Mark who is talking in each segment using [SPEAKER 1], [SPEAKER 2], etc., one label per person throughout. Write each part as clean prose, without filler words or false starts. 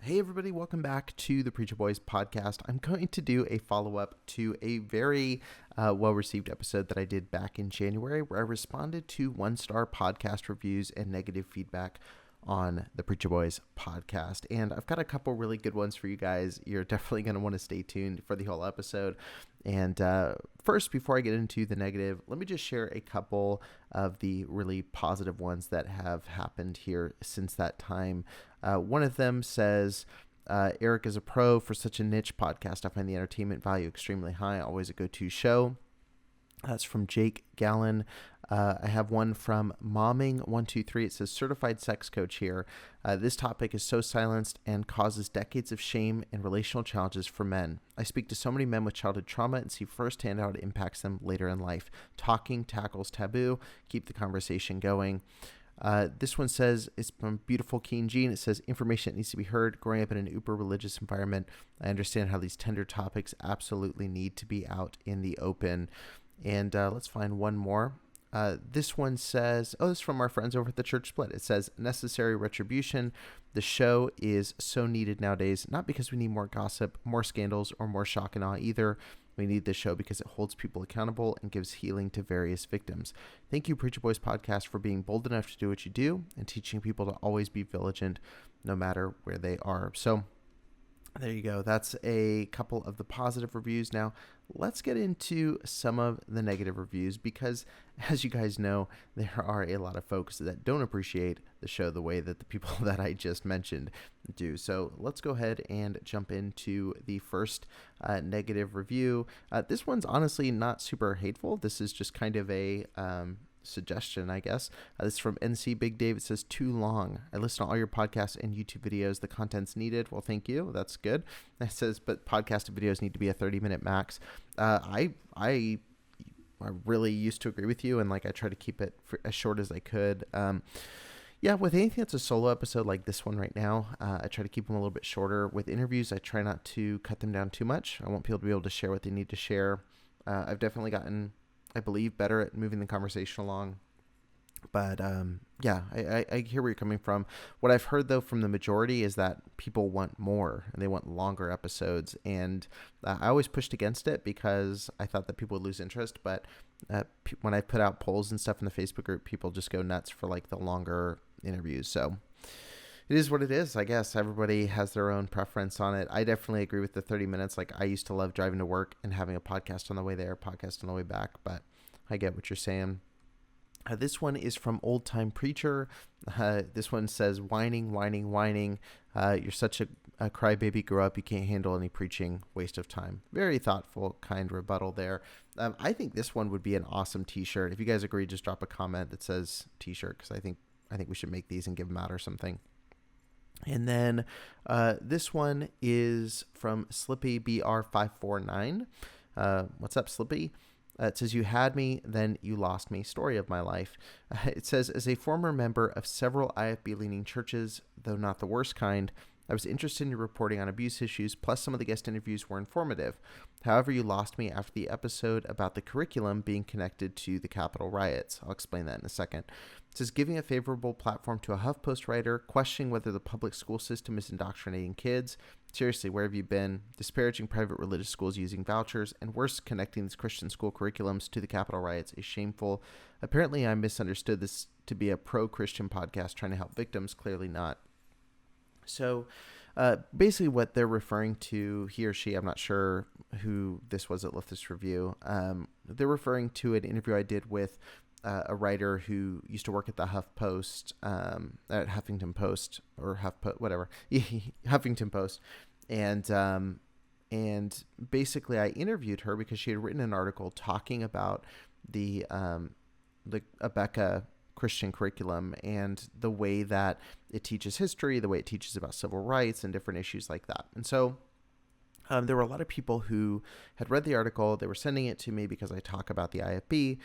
[SPEAKER 1] Hey everybody, welcome back to the Preacher Boys podcast. I'm going to do a follow-up to a very well-received episode that I did back in January where I responded to one-star podcast reviews and negative feedback on the Preacher Boys podcast. And I've got a couple really good ones for you guys. You're definitely going to want to stay tuned for the whole episode. And first, before I get into the negative, let me just share a couple of the really positive ones that have happened here since that time. One of them says, Eric is a pro for such a niche podcast. I find the entertainment value extremely high. Always a go-to show. That's from Jake Gallen. I have one from Momming123. It says, certified sex coach here. This topic is so silenced and causes decades of shame and relational challenges for men. I speak to so many men with childhood trauma and see firsthand how it impacts them later in life. Talking tackles taboo. Keep the conversation going. This one says, it's from Beautiful Keen Jean. It says, information that needs to be heard. Growing up in an uber religious environment, I understand how these tender topics absolutely need to be out in the open. And let's find one more. This one says, this is from our friends over at the Church Split. It says, necessary retribution. The show is so needed nowadays, not because we need more gossip, more scandals, or more shock and awe either. We need this show because it holds people accountable and gives healing to various victims. Thank you, Preacher Boys Podcast, for being bold enough to do what you do and teaching people to always be vigilant no matter where they are. So there you go. That's a couple of the positive reviews. Now, let's get into some of the negative reviews because, as you guys know, there are a lot of folks that don't appreciate the show the way that the people that I just mentioned do. So let's go ahead and jump into the first negative review. This one's honestly not super hateful. This is just kind of a suggestion, I guess. This is from NC Big Dave. It says, too long. I listen to all your podcasts and YouTube videos. The content's needed. Well, thank you. That's good. It says, but podcast videos need to be a 30-minute max. I really used to agree with you, and I try to keep it as short as I could. Yeah, with anything that's a solo episode like this one right now, I try to keep them a little bit shorter. With interviews, I try not to cut them down too much. I want people to be able to share what they need to share. I've definitely gotten, I believe, better at moving the conversation along. But yeah, I hear where you're coming from. What I've heard, though, from the majority is that people want more and they want longer episodes. And I always pushed against it because I thought that people would lose interest. But when I put out polls and stuff in the Facebook group, people just go nuts for the longer interviews. So it is what it is, I guess. Everybody has their own preference on it. I definitely agree with the 30 minutes. I used to love driving to work and having a podcast on the way there, podcast on the way back, but I get what you're saying. This one is from Old Time Preacher. This one says, whining. You're such a crybaby. Grow up. You can't handle any preaching. Waste of time. Very thoughtful, kind rebuttal there. I think this one would be an awesome t-shirt. If you guys agree, just drop a comment that says t-shirt, because I think we should make these and give them out or something. And then this one is from Slippy BR549. What's up, Slippy? It says, you had me, then you lost me. Story of my life. It says, as a former member of several IFB-leaning churches, though not the worst kind, I was interested in your reporting on abuse issues, plus some of the guest interviews were informative. However, you lost me after the episode about the curriculum being connected to the Capitol riots. I'll explain that in a second. It says, giving a favorable platform to a HuffPost writer, questioning whether the public school system is indoctrinating kids. Seriously, where have you been? Disparaging private religious schools using vouchers, and worse, connecting these Christian school curriculums to the Capitol riots is shameful. Apparently, I misunderstood this to be a pro-Christian podcast trying to help victims. Clearly not. So basically what they're referring to, he or she, I'm not sure who this was that left this review. They're referring to an interview I did with a writer who used to work at the HuffPost, at Huffington Post, or HuffPost, whatever, Huffington Post. And basically I interviewed her because she had written an article talking about the Abeka Christian curriculum and the way that it teaches history, the way it teaches about civil rights and different issues like that. And so there were a lot of people who had read the article. They were sending it to me because I talk about the IFB,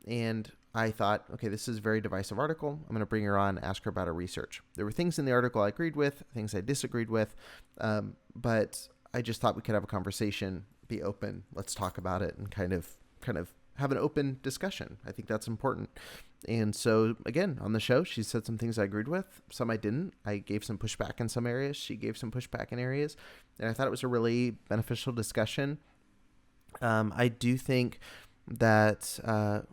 [SPEAKER 1] and I thought, okay, this is a very divisive article. I'm going to bring her on, ask her about her research. There were things in the article I agreed with, things I disagreed with, but I just thought we could have a conversation, be open, let's talk about it, and kind of have an open discussion. I think that's important. And so, again, on the show, she said some things I agreed with, some I didn't. I gave some pushback in some areas. She gave some pushback in areas. And I thought it was a really beneficial discussion. I do think that,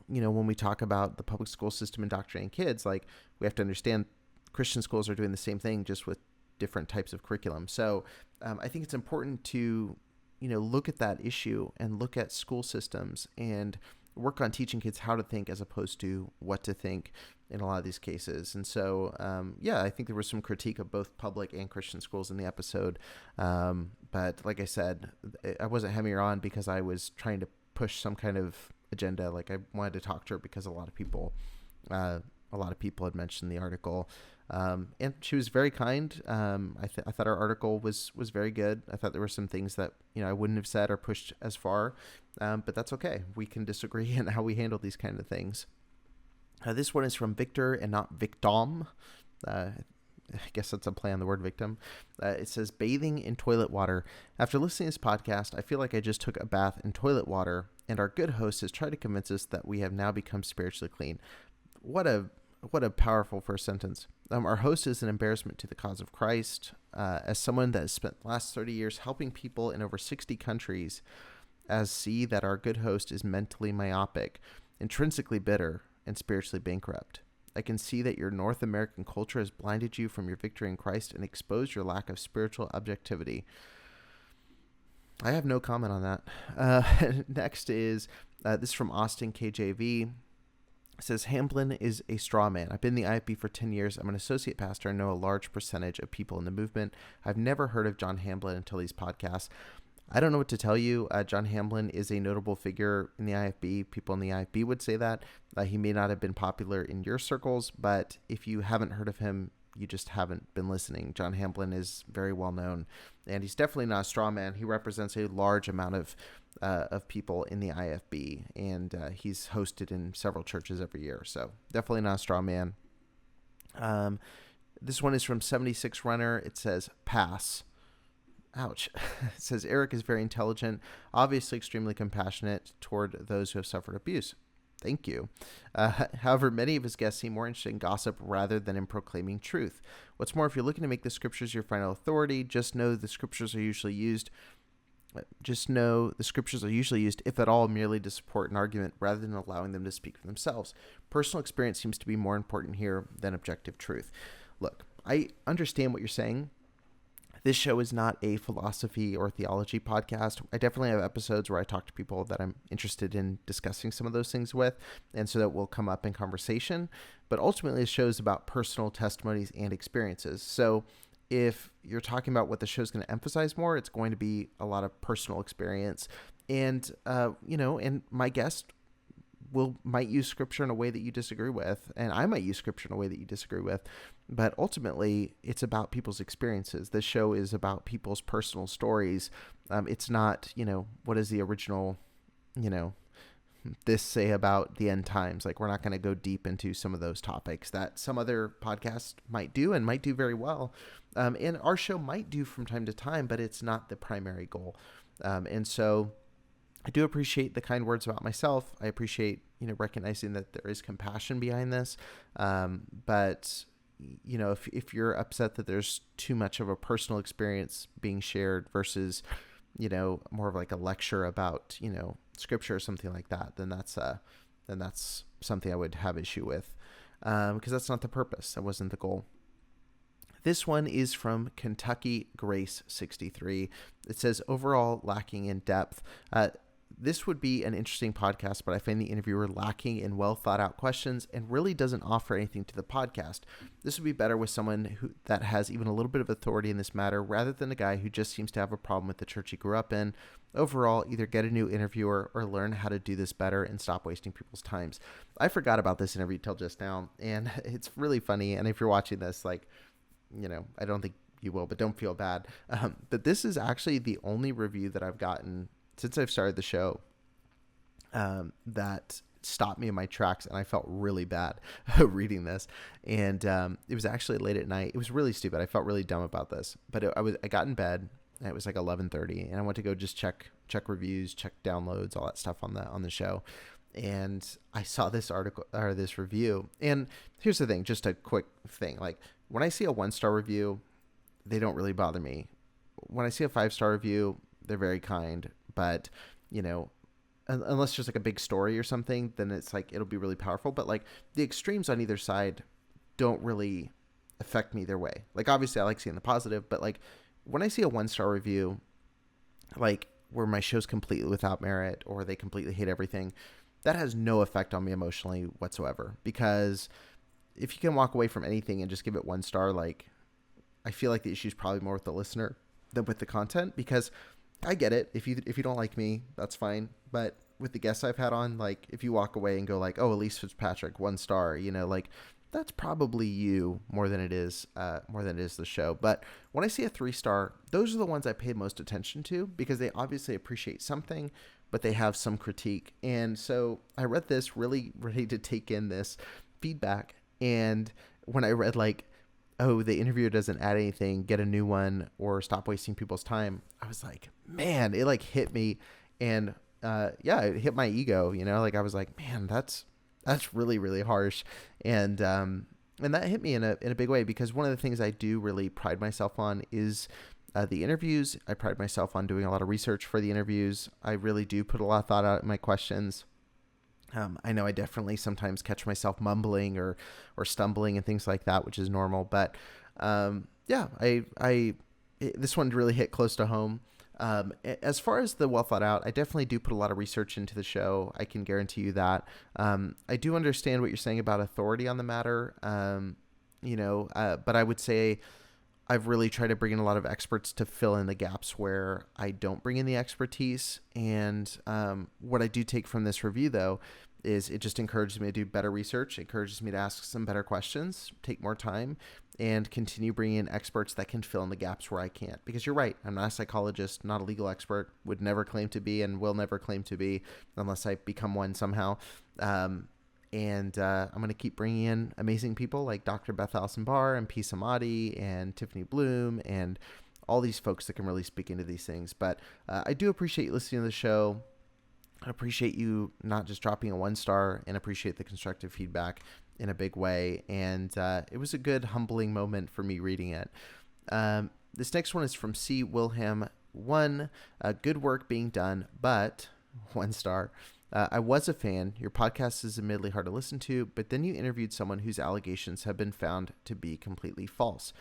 [SPEAKER 1] when we talk about the public school system indoctrinating kids, like, we have to understand Christian schools are doing the same thing, just with different types of curriculum. So I think it's important to, look at that issue and look at school systems and work on teaching kids how to think as opposed to what to think in a lot of these cases. And so, I think there was some critique of both public and Christian schools in the episode. But like I said, I wasn't hemming her on because I was trying to push some kind of agenda. Like, I wanted to talk to her because a lot of people had mentioned the article. And she was very kind. I thought our article was very good. I thought there were some things that, I wouldn't have said or pushed as far, but that's okay. We can disagree in how we handle these kind of things. This one is from Victor and not Victim. I guess that's a play on the word victim. It says, bathing in toilet water. After listening to this podcast, I feel like I just took a bath in toilet water, and our good host has tried to convince us that we have now become spiritually clean. What a powerful first sentence. Our host is an embarrassment to the cause of Christ. As someone that has spent the last 30 years helping people in over 60 countries, see that our good host is mentally myopic, intrinsically bitter, and spiritually bankrupt. I can see that your North American culture has blinded you from your victory in Christ and exposed your lack of spiritual objectivity. I have no comment on that. Next is, this is from Austin KJV. It says, Hamblin is a straw man. I've been in the IFB for 10 years. I'm an associate pastor and know a large percentage of people in the movement. I've never heard of John Hamblin until these podcasts. I don't know what to tell you. John Hamblin is a notable figure in the IFB. People in the IFB would say that. He may not have been popular in your circles, but if you haven't heard of him, you just haven't been listening. John Hamblin is very well known, and he's definitely not a straw man. He represents a large amount of people in the IFB, and he's hosted in several churches every year, so definitely not a straw man. This one is from 76 Runner. It says, pass. Ouch. It says, Eric is very intelligent, obviously extremely compassionate toward those who have suffered abuse. Thank you. However, many of his guests seem more interested in gossip rather than in proclaiming truth. What's more, if you're looking to make the scriptures your final authority, just know the scriptures are usually used, if at all, merely to support an argument rather than allowing them to speak for themselves. Personal experience seems to be more important here than objective truth. Look, I understand what you're saying. This show is not a philosophy or theology podcast. I definitely have episodes where I talk to people that I'm interested in discussing some of those things with, and so that will come up in conversation. But ultimately, the show is about personal testimonies and experiences. So if you're talking about what the show is going to emphasize more, it's going to be a lot of personal experience. And, and my guest might use scripture in a way that you disagree with, and I might use scripture in a way that you disagree with, but ultimately it's about people's experiences. This show is about people's personal stories. It's not, what is the original, this say about the end times. Like, we're not going to go deep into some of those topics that some other podcasts might do and might do very well. And our show might do from time to time, but it's not the primary goal. And so I do appreciate the kind words about myself. I appreciate, recognizing that there is compassion behind this. But, if you're upset that there's too much of a personal experience being shared versus, more of like a lecture about, scripture or something like that, then that's something I would have issue with, because that's not the purpose. That wasn't the goal. This one is from Kentucky Grace 63. It says, overall lacking in depth. This would be an interesting podcast, but I find the interviewer lacking in well thought out questions and really doesn't offer anything to the podcast. This would be better with someone that has even a little bit of authority in this matter, rather than a guy who just seems to have a problem with the church he grew up in. Overall, either get a new interviewer or learn how to do this better and stop wasting people's times. I forgot about this interview till just now, and it's really funny. And if you're watching this, I don't think you will, but don't feel bad. But this is actually the only review that I've gotten since I've started the show that stopped me in my tracks, and I felt really bad reading this. And it was actually late at night. It was really stupid. I felt really dumb about this, but I got in bed, and it was like 11:30, and I went to go just check reviews, check downloads, all that stuff on the show. and I saw this article or this review. And here's the thing, just a quick thing. Like when I see a 1-star review, they don't really bother me. When I see a 5-star review, they're very kind, but you know, unless there's like a big story or something, then it's like, it'll be really powerful. But like the extremes on either side don't really affect me either way. Like obviously I like seeing the positive, but like when I see a 1-star review, like where my show's completely without merit or they completely hate everything, that has no effect on me emotionally whatsoever. Because if you can walk away from anything and just give it 1 star, like I feel like the issue is probably more with the listener than with the content, because I get it. If you don't like me, that's fine. But with the guests I've had on, like if you walk away and go like, oh, Elise Fitzpatrick, 1 star, you know, like that's probably you more than it is the show. But when I see a 3-star, those are the ones I pay most attention to, because they obviously appreciate something, but they have some critique. And so I read this really ready to take in this feedback. And when I read like, oh, the interviewer doesn't add anything, get a new one, or stop wasting people's time, I was like, man, it like hit me. And it hit my ego, you know, like I was like, man, that's really, really harsh. And that hit me in a big way, because one of the things I do really pride myself on is the interviews. I pride myself on doing a lot of research for the interviews. I really do put a lot of thought out in my questions. I know I definitely sometimes catch myself mumbling or stumbling and things like that, which is normal. But this one really hit close to home. As far as the well thought out, I definitely do put a lot of research into the show. I can guarantee you that. I do understand what you're saying about authority on the matter. But I would say I've really tried to bring in a lot of experts to fill in the gaps where I don't bring in the expertise. And what I do take from this review, though, is it just encourages me to do better research, encourages me to ask some better questions, take more time, and continue bringing in experts that can fill in the gaps where I can't. Because you're right, I'm not a psychologist, not a legal expert, would never claim to be, and will never claim to be unless I become one somehow. I'm going to keep bringing in amazing people like Dr. Beth Allison Barr and P. Samadi and Tiffany Bloom and all these folks that can really speak into these things. But I do appreciate you listening to the show. I appreciate you not just dropping a 1 star, and appreciate the constructive feedback in a big way. And it was a good, humbling moment for me reading it. This next one is from C. Wilhelm. 1, good work being done, but 1 star. I was a fan. Your podcast is admittedly hard to listen to, but then you interviewed someone whose allegations have been found to be completely false.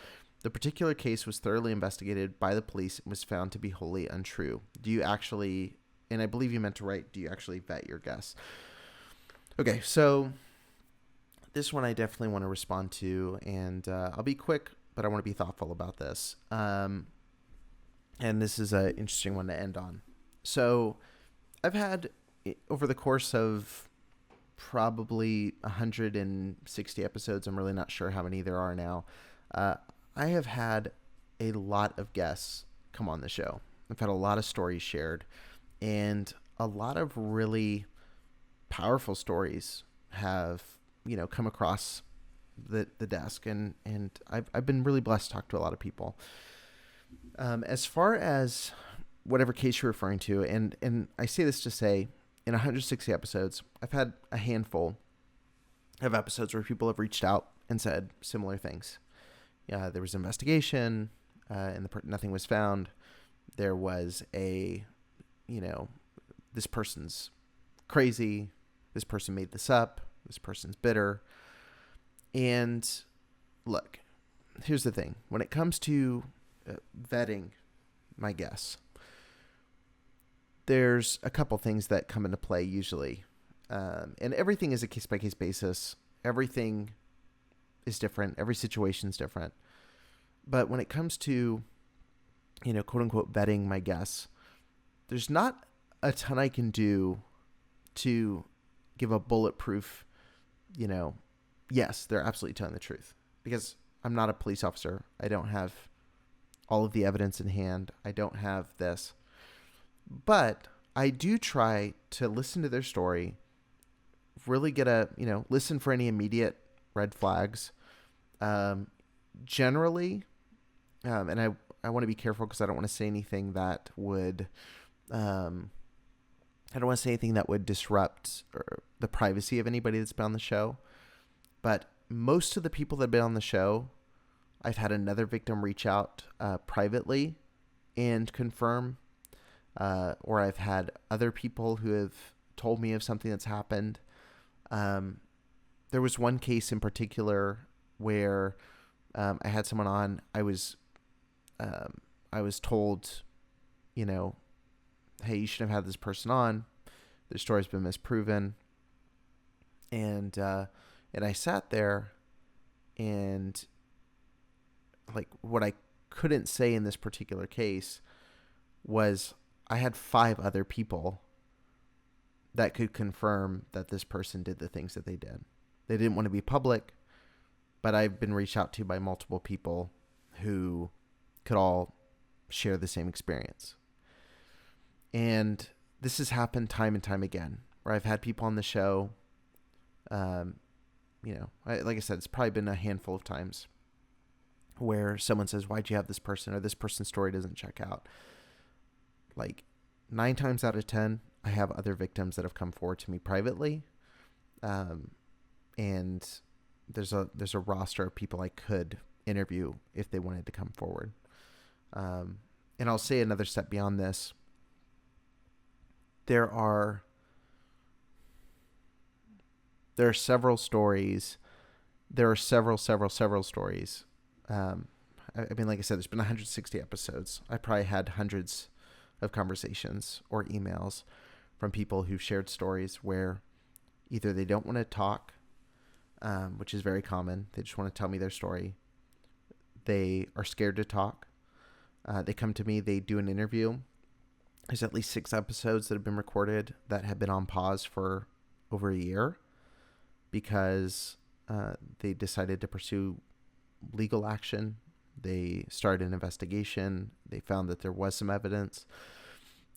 [SPEAKER 1] The particular case was thoroughly investigated by the police and was found to be wholly untrue. Do you actually, and I believe you meant to write, do you actually vet your guests? Okay, so this one I definitely want to respond to, and I'll be quick, but I want to be thoughtful about this. And this is an interesting one to end on. So I've had, over the course of probably 160 episodes, I'm really not sure how many there are now, I have had a lot of guests come on the show. I've had a lot of stories shared, and a lot of really powerful stories have, come across the desk, and I've been really blessed to talk to a lot of people. As far as whatever case you're referring to, and I say this to say, in 160 episodes, I've had a handful of episodes where people have reached out and said similar things. There was an investigation, and nothing was found. There was this person's crazy. This person made this up. This person's bitter. And look, here's the thing. When it comes to vetting my guests, there's a couple things that come into play usually. And everything is a case-by-case basis. Everything is different. Every situation is different. But when it comes to, quote-unquote, vetting my guests, there's not a ton I can do to give a bulletproof, yes, they're absolutely telling the truth. Because I'm not a police officer. I don't have all of the evidence in hand. I don't have this. But I do try to listen to their story, really get listen for any immediate red flags. Generally, and I want to be careful because I don't want to say anything that would I don't want to say anything that would disrupt the privacy of anybody that's been on the show, but most of the people that have been on the show, I've had another victim reach out privately and confirm, or I've had other people who have told me of something that's happened. There was one case in particular where I had someone on. I was told, hey, you shouldn't have had this person on. Their story's been misproven. And I sat there and like what I couldn't say in this particular case was I had 5 other people that could confirm that this person did the things that they did. They didn't want to be public, but I've been reached out to by multiple people who could all share the same experience. And this has happened time and time again, where I've had people on the show, like I said, it's probably been a handful of times where someone says, why'd you have this person, or this person's story doesn't check out. Like 9 times out of 10, I have other victims that have come forward to me privately. And there's a roster of people I could interview if they wanted to come forward. And I'll say another step beyond this. There are several stories. There are several stories. I mean, like I said, there's been 160 episodes. I probably had hundreds of conversations or emails from people who've shared stories where either they don't want to talk, which is very common. They just want to tell me their story. They are scared to talk. They come to me, they do an interview. There's at least 6 episodes that have been recorded that have been on pause for over a year because they decided to pursue legal action. They started an investigation. They found that there was some evidence.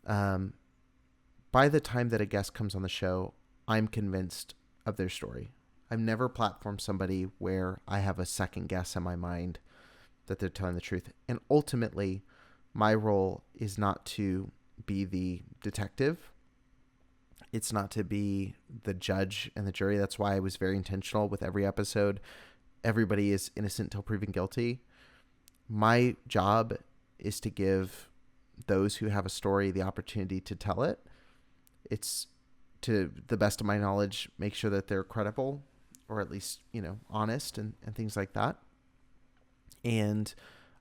[SPEAKER 1] By the time that a guest comes on the show, I'm convinced of their story. I've never platformed somebody where I have a second guess in my mind that they're telling the truth. And ultimately, my role is not to be the detective. It's not to be the judge and the jury. That's why I was very intentional with every episode. Everybody is innocent till proven guilty. My job is to give those who have a story the opportunity to tell it. It's, to the best of my knowledge, make sure that they're credible or at least, honest and things like that. And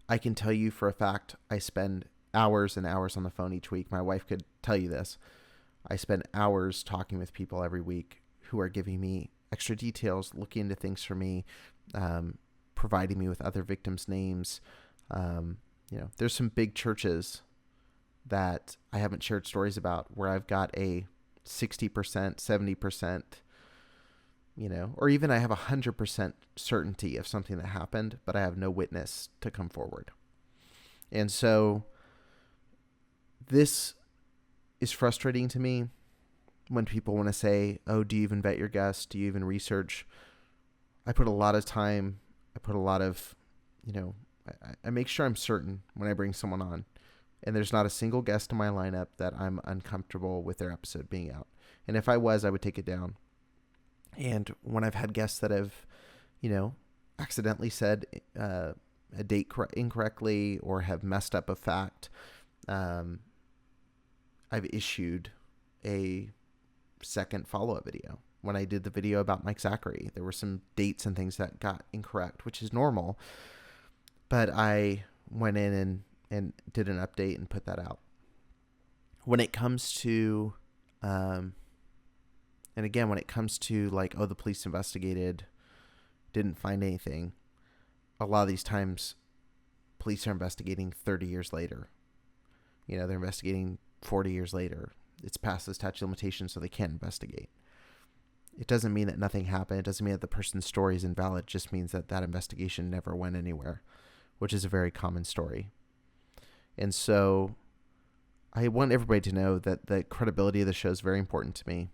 [SPEAKER 1] I can tell you for a fact, I spend hours and hours on the phone each week. My wife could tell you this. I spend hours talking with people every week who are giving me extra details, looking into things for me, providing me with other victims' names. There's some big churches that I haven't shared stories about where I've got a 60%, 70%, or even I have 100% certainty of something that happened, but I have no witness to come forward. And so this is frustrating to me when people want to say, oh, do you even vet your guests? Do you even research? I put a lot of time. I put a lot of, I make sure I'm certain when I bring someone on. And there's not a single guest in my lineup that I'm uncomfortable with their episode being out. And if I was, I would take it down. And when I've had guests that have, accidentally said a date incorrectly or have messed up a fact, I've issued a second follow-up video. When I did the video about Mike Zachary, there were some dates and things that got incorrect, which is normal. But I went in and did an update and put that out. When it comes to, and again, when it comes to like, oh, the police investigated, didn't find anything. A lot of these times, police are investigating 30 years later. They're investigating 40 years later. It's past the statute of limitations, so they can't investigate. It doesn't mean that nothing happened. It doesn't mean that the person's story is invalid. It just means that that investigation never went anywhere, which is a very common story. And so I want everybody to know that the credibility of the show is very important to me.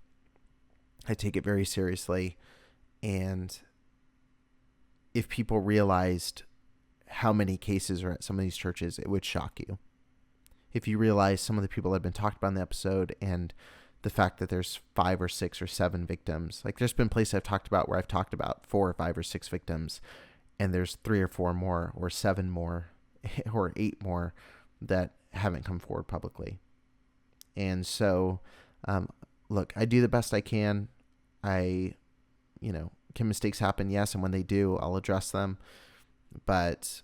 [SPEAKER 1] I take it very seriously. And if people realized how many cases are at some of these churches, it would shock you. If you realize some of the people that have been talked about in the episode and the fact that there's 5 or 6 or 7 victims. Like there's been places I've talked about where I've talked about 4 or 5 or 6 victims, and there's 3 or 4 more or 7 more or 8 more that haven't come forward publicly. And so, look, I do the best I can. Can mistakes happen? Yes. And when they do, I'll address them. But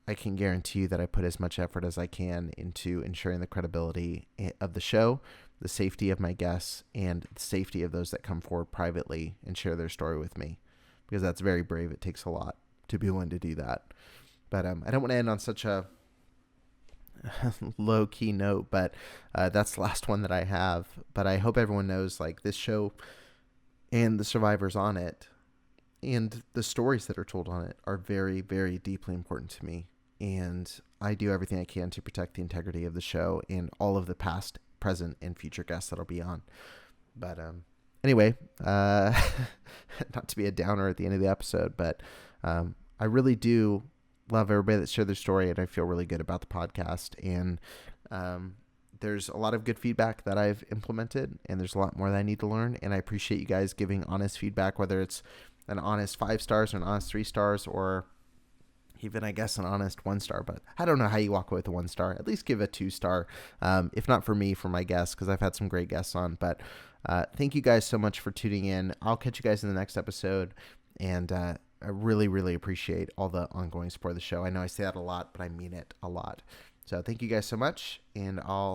[SPEAKER 1] I can guarantee you that I put as much effort as I can into ensuring the credibility of the show, the safety of my guests, and the safety of those that come forward privately and share their story with me, because that's very brave. It takes a lot to be willing to do that. But I don't want to end on such a low key note, but that's the last one that I have. But I hope everyone knows, like, this show and the survivors on it and the stories that are told on it are very, very deeply important to me. And I do everything I can to protect the integrity of the show and all of the past, present, and future guests that'll be on. But anyway, not to be a downer at the end of the episode, but I really do love everybody that shared their story, and I feel really good about the podcast. And there's a lot of good feedback that I've implemented, and there's a lot more that I need to learn. And I appreciate you guys giving honest feedback, whether it's an honest 5 stars or an honest 3 stars, or even, I guess, an honest 1 star. But I don't know how you walk away with a 1 star. At least give a 2 star, if not for me, for my guests, because I've had some great guests on. But thank you guys so much for tuning in. I'll catch you guys in the next episode. And I really, really appreciate all the ongoing support of the show. I know I say that a lot, but I mean it a lot. So thank you guys so much, and I'll